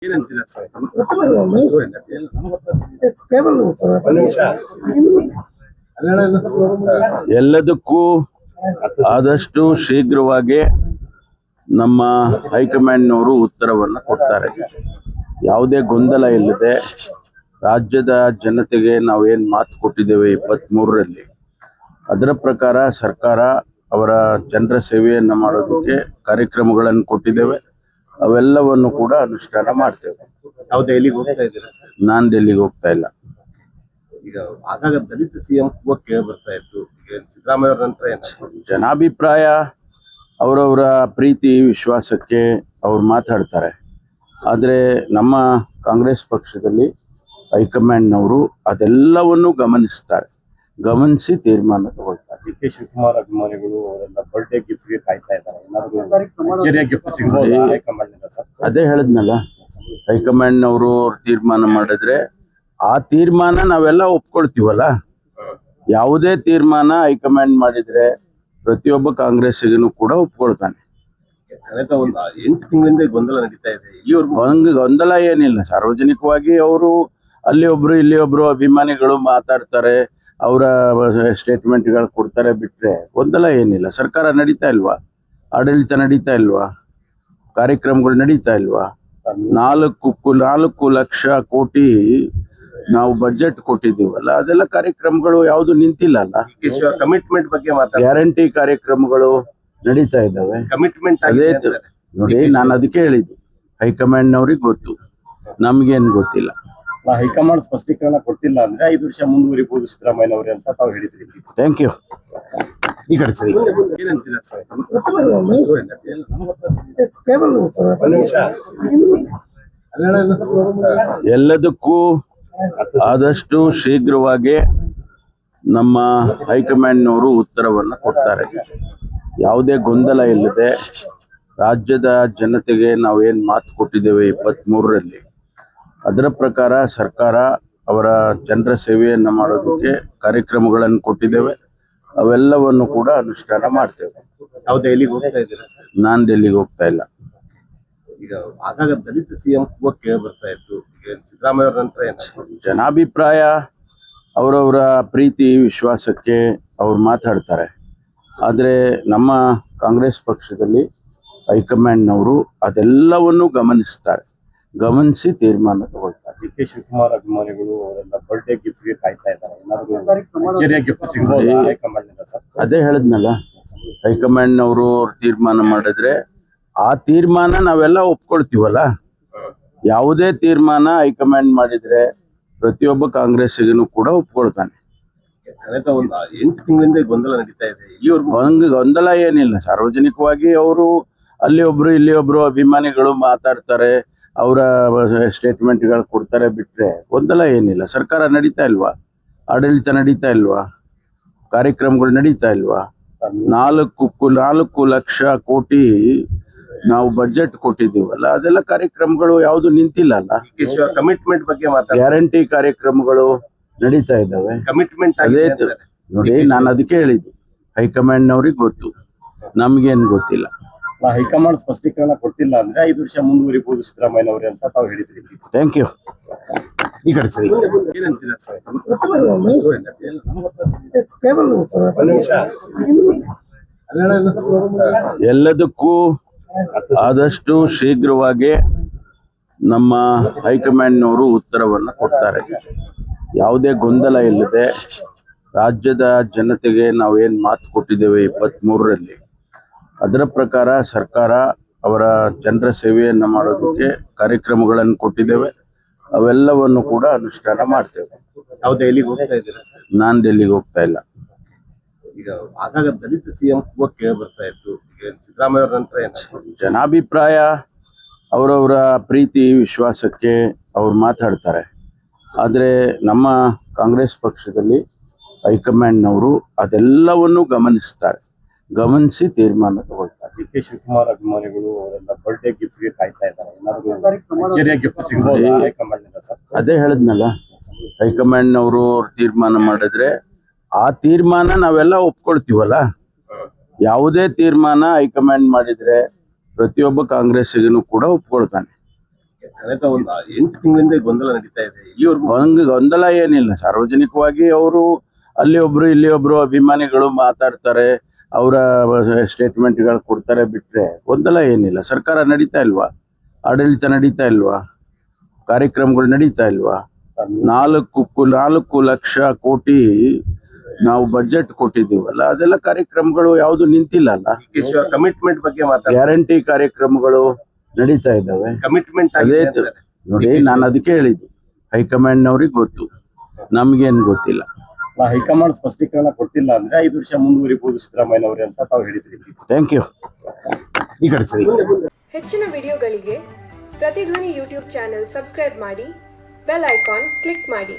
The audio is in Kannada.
ಏನಂತೀರಾ ಸರ್? ಎಲ್ಲದಕ್ಕೂ ಆದಷ್ಟು ಶೀಘ್ರವಾಗಿ ನಮ್ಮ ಹೈಕಮಾಂಡ್ನವರು ಉತ್ತರವನ್ನು ಕೊಡ್ತಾರೆ. ಯಾವುದೇ ಗೊಂದಲ ಇಲ್ಲದೆ ರಾಜ್ಯದ ಜನತೆಗೆ ನಾವೇನು ಮಾತು ಕೊಟ್ಟಿದ್ದೇವೆ 23ರಲ್ಲಿ, ಅದರ ಪ್ರಕಾರ ಸರ್ಕಾರ ಅವರ ಜನರ ಸೇವೆಯನ್ನು ಮಾಡೋದಕ್ಕೆ ಕಾರ್ಯಕ್ರಮಗಳನ್ನು ಕೊಟ್ಟಿದ್ದೇವೆ. ಅವೆಲ್ಲವನ್ನು ಕೂಡ ಅನುಷ್ಠಾನ ಮಾಡ್ತೇವೆ. ನಾವು ದೆಹಲಿಗೆ ಹೋಗ್ತಾ ಇದ್ದೀರಾ? ನಾನು ಡೆಲ್ಲಿಗೆ ಹೋಗ್ತಾ ಇಲ್ಲ. ಈಗ ಆಗಾಗ ದಲಿತ ಸಿಎಂ ಕೇಳಿ ಬರ್ತಾ ಇತ್ತು. ಈಗ ಸಿದ್ದರಾಮಯ್ಯ ಅವರ ನಂತರ ಜನಾಭಿಪ್ರಾಯ ಅವರವರ ಪ್ರೀತಿ ವಿಶ್ವಾಸಕ್ಕೆ ಅವ್ರು ಮಾತಾಡ್ತಾರೆ. ಆದರೆ ನಮ್ಮ ಕಾಂಗ್ರೆಸ್ ಪಕ್ಷದಲ್ಲಿ ಹೈಕಮಾಂಡ್ನವರು ಅದೆಲ್ಲವನ್ನು ಗಮನಿಸಿ ತೀರ್ಮಾನ ತಗೊಳ್ತಾರೆ. ಡಿ ಕೆ ಶಿವಕುಮಾರ್ ಅಭಿಮಾನಿಗಳು ಅವರೆಲ್ಲ ಬರ್ಡೇ ಗಿಫ್ಟ್ಗೆ ಕಾಯ್ತಾ ಇದ್ದಾರೆ. ಏನಾದರೂ ಗಿಫ್ಟ್ ಸಿಗಬಹುದು ಹೈಕಮಾಂಡ್ನಿಂದ ಸರ್? ಅದೇ ಹೇಳಿದ್ನಲ್ಲ, ಹೈಕಮಾಂಡ್ನವರು ತೀರ್ಮಾನ ಮಾಡಿದ್ರೆ ಆ ತೀರ್ಮಾನ ನಾವೆಲ್ಲ ಒಪ್ಕೊಳ್ತೀವಲ್ಲ. ಯಾವುದೇ ತೀರ್ಮಾನ ಹೈಕಮಾಂಡ್ ಮಾಡಿದ್ರೆ ಪ್ರತಿಯೊಬ್ಬ ಕಾಂಗ್ರೆಸ್ಸಿಗೂ ಕೂಡ ಒಪ್ಕೊಳ್ತಾನೆ. ಕಳೆದ ಒಂದು 8 ತಿಂಗಳಿಂದ ಗೊಂದಲ ನಡೀತಾ ಇದೆ. ಇಲ್ಲಿವರೆಗೂ ಗೊಂದಲ ಏನಿಲ್ಲ. ಸಾರ್ವಜನಿಕವಾಗಿ ಅವರು ಅಲ್ಲಿ ಒಬ್ರು ಇಲ್ಲಿ ಒಬ್ರು ಅಭಿಮಾನಿಗಳು ಮಾತಾಡ್ತಾರೆ, ಅವರ ಸ್ಟೇಟ್ಮೆಂಟ್ಗಳು ಕೊಡ್ತಾರೆ, ಬಿಟ್ರೆ ಗೊಂದಲ ಏನಿಲ್ಲ. ಸರ್ಕಾರ ನಡೀತಾ ಇಲ್ವಾ? ಆಡಳಿತ ನಡೀತಾ ಇಲ್ವಾ? ಕಾರ್ಯಕ್ರಮಗಳು ನಡೀತಾ ಇಲ್ವಾ? 4 ಲಕ್ಷ ಕೋಟಿ ನಾವು ಬಜೆಟ್ ಕೊಟ್ಟಿದ್ದೀವಲ್ಲ, ಅದೆಲ್ಲ ಕಾರ್ಯಕ್ರಮಗಳು ಯಾವುದು ನಿಂತಿಲ್ಲ ಅಲ್ಲ. ಕಮಿಟ್ಮೆಂಟ್ ಬಗ್ಗೆ ಗ್ಯಾರಂಟಿ ಕಾರ್ಯಕ್ರಮಗಳು ನಡೀತಾ ಇದ್ದಾವೆ. ಕಮಿಟ್ಮೆಂಟ್ ಅದೇ ನೋಡಿ, ನಾನು ಅದಕ್ಕೆ ಹೇಳಿದ್ದು, ಹೈಕಮಾಂಡ್ನವ್ರಿಗೆ ಗೊತ್ತು, ನಮ್ಗೇನು ಗೊತ್ತಿಲ್ಲ. ಹೈಕಮಾಂಡ್ ಸ್ಪಷ್ಟೀಕರಣ ಕೊಟ್ಟಿಲ್ಲ ಅಂದ್ರೆ 5 ವರ್ಷ ಮುಂದುವರಿಬಹುದು ಸಿದ್ದರಾಮಯ್ಯನವರೇ ಅಂತ ತಾವು ಹೇಳಿದ್ರಿ. Thank you. ಈ ಕಡೆ ಸರಿ. ಏನಂತೀರಾ ಸರ್? ಎಲ್ಲದಕ್ಕೂ ಆದಷ್ಟು ಶೀಘ್ರವಾಗಿ ನಮ್ಮ ಹೈಕಮಾಂಡ್ನವರು ಉತ್ತರವನ್ನು ಕೊಡ್ತಾರೆ. ಯಾವುದೇ ಗೊಂದಲ ಇಲ್ಲದೆ ರಾಜ್ಯದ ಜನತೆಗೆ ನಾವೇನು ಮಾತು ಕೊಟ್ಟಿದ್ದೇವೆ 23ರಲ್ಲಿ, ಅದರ ಪ್ರಕಾರ ಸರ್ಕಾರ ಅವರ ಜನರ ಸೇವೆಯನ್ನು ಮಾಡೋದಕ್ಕೆ ಕಾರ್ಯಕ್ರಮಗಳನ್ನು ಕೊಟ್ಟಿದ್ದೇವೆ. ಅವೆಲ್ಲವನ್ನು ಕೂಡ ಅನುಷ್ಠಾನ ಮಾಡ್ತೇವೆ. ನಾವು ದೆಹಲಿಗೆ ಹೋಗ್ತಾ ಇದ್ದೀರಾ? ನಾನು ಡೆಲ್ಲಿಗೆ ಹೋಗ್ತಾ ಇಲ್ಲ. ಈಗ ಆಗಾಗ ದಲಿತ ಸಿಎಂ ಕೇಳಿ ಬರ್ತಾ ಇತ್ತು. ಈಗ ಸಿದ್ದರಾಮಯ್ಯ ಅವರ ನಂತರ ಜನಾಭಿಪ್ರಾಯ ಅವರವರ ಪ್ರೀತಿ ವಿಶ್ವಾಸಕ್ಕೆ ಅವ್ರು ಮಾತಾಡ್ತಾರೆ. ಆದರೆ ನಮ್ಮ ಕಾಂಗ್ರೆಸ್ ಪಕ್ಷದಲ್ಲಿ ಹೈಕಮಾಂಡ್ನವರು ಅದೆಲ್ಲವನ್ನು ಗಮನಿಸಿ ತೀರ್ಮಾನ ತಗೊಳ್ತಾರೆ. ಡಿ ಕೆ ಶಿವಕುಮಾರ್ ಅಭಿಮಾನಿಗಳು ಅವರೆಲ್ಲ ಬರ್ಡೇ ಗಿಫ್ಟ್ಗೆ ಕಾಯ್ತಾ ಇದ್ದಾರೆ. ಏನಾದರೂ ಗಿಫ್ಟ್ ಸಿಗಬಹುದು ಹೈಕಮಾಂಡ್ನಿಂದ ಸರ್? ಅದೇ ಹೇಳಿದ್ನಲ್ಲ, ಹೈಕಮಾಂಡ್ನವರು ತೀರ್ಮಾನ ಮಾಡಿದ್ರೆ ಆ ತೀರ್ಮಾನ ನಾವೆಲ್ಲ ಒಪ್ಕೊಳ್ತೀವಲ್ಲ. ಯಾವುದೇ ತೀರ್ಮಾನ ಹೈಕಮಾಂಡ್ ಮಾಡಿದ್ರೆ ಪ್ರತಿಯೊಬ್ಬ ಕಾಂಗ್ರೆಸ್ಸಿಗೂ ಕೂಡ ಒಪ್ಕೊಳ್ತಾನೆ. ಕಳೆದ ಒಂದು 8 ತಿಂಗಳಿಂದ ಗೊಂದಲ ನಡೀತಾ ಇದೆ. ಇಲ್ಲಿವರೆಗೂ ಗೊಂದಲ ಏನಿಲ್ಲ. ಸಾರ್ವಜನಿಕವಾಗಿ ಅವರು ಅಲ್ಲಿ ಒಬ್ರು ಇಲ್ಲಿ ಒಬ್ರು ಅಭಿಮಾನಿಗಳು ಮಾತಾಡ್ತಾರೆ, ಅವರ ಸ್ಟೇಟ್ಮೆಂಟ್ಗಳು ಕೊಡ್ತಾರೆ, ಬಿಟ್ರೆ ಗೊಂದಲ ಏನಿಲ್ಲ. ಸರ್ಕಾರ ನಡೀತಾ ಇಲ್ವಾ? ಆಡಳಿತ ನಡೀತಾ ಇಲ್ವಾ? ಕಾರ್ಯಕ್ರಮಗಳು ನಡೀತಾ ಇಲ್ವಾ? 4 ಲಕ್ಷ ಕೋಟಿ ನಾವು ಬಜೆಟ್ ಕೊಟ್ಟಿದ್ದೀವಲ್ಲ, ಅದೆಲ್ಲ ಕಾರ್ಯಕ್ರಮಗಳು ಯಾವುದು ನಿಂತಿಲ್ಲ ಅಲ್ಲ. ಕಮಿಟ್ಮೆಂಟ್ ಬಗ್ಗೆ ಗ್ಯಾರಂಟಿ ಕಾರ್ಯಕ್ರಮಗಳು ನಡೀತಾ ಇದ್ದಾವೆ. ಕಮಿಟ್ಮೆಂಟ್ ಅದೇ ನೋಡಿ, ನಾನು ಅದಕ್ಕೆ ಹೇಳಿದ್ದು, ಹೈಕಮಾಂಡ್ನವ್ರಿಗೆ ಗೊತ್ತು, ನಮ್ಗೇನು ಗೊತ್ತಿಲ್ಲ. ಹೈಕಮಾಂಡ್ ಸ್ಪಷ್ಟೀಕರಣ ಕೊಟ್ಟಿಲ್ಲ ಅಂದ್ರೆ 5 ವರ್ಷ ಮುಂದುವರಿಬಹುದು ಸಿದ್ದರಾಮಯ್ಯನವರೇ ಅಂತ ತಾವು ಹೇಳಿದ್ರಿ. Thank you. ಈ ಕಡೆ ಸರಿ. ಏನಂತೀರಾ ಸರ್? ಎಲ್ಲದಕ್ಕೂ ಆದಷ್ಟು ಶೀಘ್ರವಾಗಿ ನಮ್ಮ ಹೈಕಮಾಂಡ್ನವರು ಉತ್ತರವನ್ನು ಕೊಡ್ತಾರೆ. ಯಾವುದೇ ಗೊಂದಲ ಇಲ್ಲದೆ ರಾಜ್ಯದ ಜನತೆಗೆ ನಾವೇನು ಮಾತು ಕೊಟ್ಟಿದ್ದೇವೆ 23ರಲ್ಲಿ, ಅದರ ಪ್ರಕಾರ ಸರ್ಕಾರ ಅವರ ಜನರ ಸೇವೆಯನ್ನು ಮಾಡೋದಕ್ಕೆ ಕಾರ್ಯಕ್ರಮಗಳನ್ನು ಕೊಟ್ಟಿದ್ದೇವೆ. ಅವೆಲ್ಲವನ್ನು ಕೂಡ ಅನುಷ್ಠಾನ ಮಾಡ್ತೇವೆ. ನಾವು ದೆಹಲಿಗೆ ಹೋಗ್ತಾ ಇದ್ದೀರಾ? ನಾನು ಡೆಲ್ಲಿಗೆ ಹೋಗ್ತಾ ಇಲ್ಲ. ಈಗ ಆಗಾಗ ದಲಿತ ಸಿಎಂ ಕೇಳಿ ಬರ್ತಾ ಇತ್ತು. ಈಗ ಸಿದ್ದರಾಮಯ್ಯ ಅವರ ನಂತರ ಜನಾಭಿಪ್ರಾಯ ಅವರವರ ಪ್ರೀತಿ ವಿಶ್ವಾಸಕ್ಕೆ ಅವ್ರು ಮಾತಾಡ್ತಾರೆ. ಆದರೆ ನಮ್ಮ ಕಾಂಗ್ರೆಸ್ ಪಕ್ಷದಲ್ಲಿ ಹೈಕಮಾಂಡ್ನವರು ಅದೆಲ್ಲವನ್ನು ಗಮನಿಸಿ ತೀರ್ಮಾನ ತಗೊಳ್ತಾರೆ. ಡಿ ಕೆ ಶಿವಕುಮಾರ್ ಅಭಿಮಾನಿಗಳು ಅವರೆಲ್ಲ ಬರ್ಡೇ ಗಿಫ್ಟ್ಗೆ ಕಾಯ್ತಾ ಇದ್ದಾರೆ. ಏನಾದರೂ ಗಿಫ್ಟ್ ಸಿಗಬಹುದು ಹೈಕಮಾಂಡ್ನಿಂದ ಸರ್? ಅದೇ ಹೇಳಿದ್ನಲ್ಲ, ಹೈಕಮಾಂಡ್ನವರು ತೀರ್ಮಾನ ಮಾಡಿದ್ರೆ ಆ ತೀರ್ಮಾನ ನಾವೆಲ್ಲ ಒಪ್ಕೊಳ್ತೀವಲ್ಲ. ಯಾವುದೇ ತೀರ್ಮಾನ ಹೈಕಮಾಂಡ್ ಮಾಡಿದ್ರೆ ಪ್ರತಿಯೊಬ್ಬ ಕಾಂಗ್ರೆಸ್ಸಿಗೂ ಕೂಡ ಒಪ್ಕೊಳ್ತಾನೆ. ಕಳೆದ ಒಂದು 8 ತಿಂಗಳಿಂದ ಗೊಂದಲ ನಡೀತಾ ಇದೆ. ಇಲ್ಲಿವರೆಗೂ ಗೊಂದಲ ಏನಿಲ್ಲ. ಸಾರ್ವಜನಿಕವಾಗಿ ಅವರು ಅಲ್ಲಿ ಒಬ್ರು ಇಲ್ಲಿ ಒಬ್ರು ಅಭಿಮಾನಿಗಳು ಮಾತಾಡ್ತಾರೆ, ಅವರ ಸ್ಟೇಟ್ಮೆಂಟ್ಗಳು ಕೊಡ್ತಾರೆ ಬಿಟ್ರೆ ಗೊಂದಲ ಏನಿಲ್ಲ. ಸರ್ಕಾರ ನಡೀತಾ ಇಲ್ವಾ? ಆಡಳಿತ ನಡೀತಾ ಇಲ್ವಾ? ಕಾರ್ಯಕ್ರಮಗಳು ನಡೀತಾ ಇಲ್ವಾ? 4 ಲಕ್ಷ ಕೋಟಿ ನಾವು ಬಜೆಟ್ ಕೊಟ್ಟಿದ್ದೀವಲ್ಲ, ಅದೆಲ್ಲ ಕಾರ್ಯಕ್ರಮಗಳು ಯಾವುದು ನಿಂತಿಲ್ಲ ಅಲ್ಲ. ಕಮಿಟ್ಮೆಂಟ್ ಬಗ್ಗೆ ಮಾತಾಡ್ತಾರೆ. ಗ್ಯಾರಂಟಿ ಕಾರ್ಯಕ್ರಮಗಳು ನಡೀತಾ ಇದ್ದಾವೆ. ಕಮಿಟ್ಮೆಂಟ್ ಅದೇ ನೋಡಿ, ನಾನು ಅದಕ್ಕೆ ಹೇಳಿದ್ದು, ಹೈಕಮಾಂಡ್ನವ್ರಿಗೆ ಗೊತ್ತು, ನಮ್ಗೇನು ಗೊತ್ತಿಲ್ಲ. ಹೈಕಮಾಂಡ್ ಸ್ಪಷ್ಟೀಕರಣ ಕೊಟ್ಟಿಲ್ಲ ಅಂದ್ರೆ 5 ವರ್ಷ ಮುಂದುವರಿಬಹುದು ಸಿದ್ದರಾಮಯ್ಯನವರೇ ಅಂತ ತಾವು ಹೇಳಿದ್ರಿ. Thank you. ಈ ಕಡೆ ಸರಿ. ಹೆಚ್ಚಿನ ವಿಡಿಯೋಗಳಿಗೆ ಪ್ರತಿಧ್ವನಿ ಯೂಟ್ಯೂಬ್ ಚಾನೆಲ್ ಸಬ್ಸ್ಕ್ರೈಬ್ ಮಾಡಿ, ಬೆಲ್ ಐಕಾನ್ ಕ್ಲಿಕ್ ಮಾಡಿ.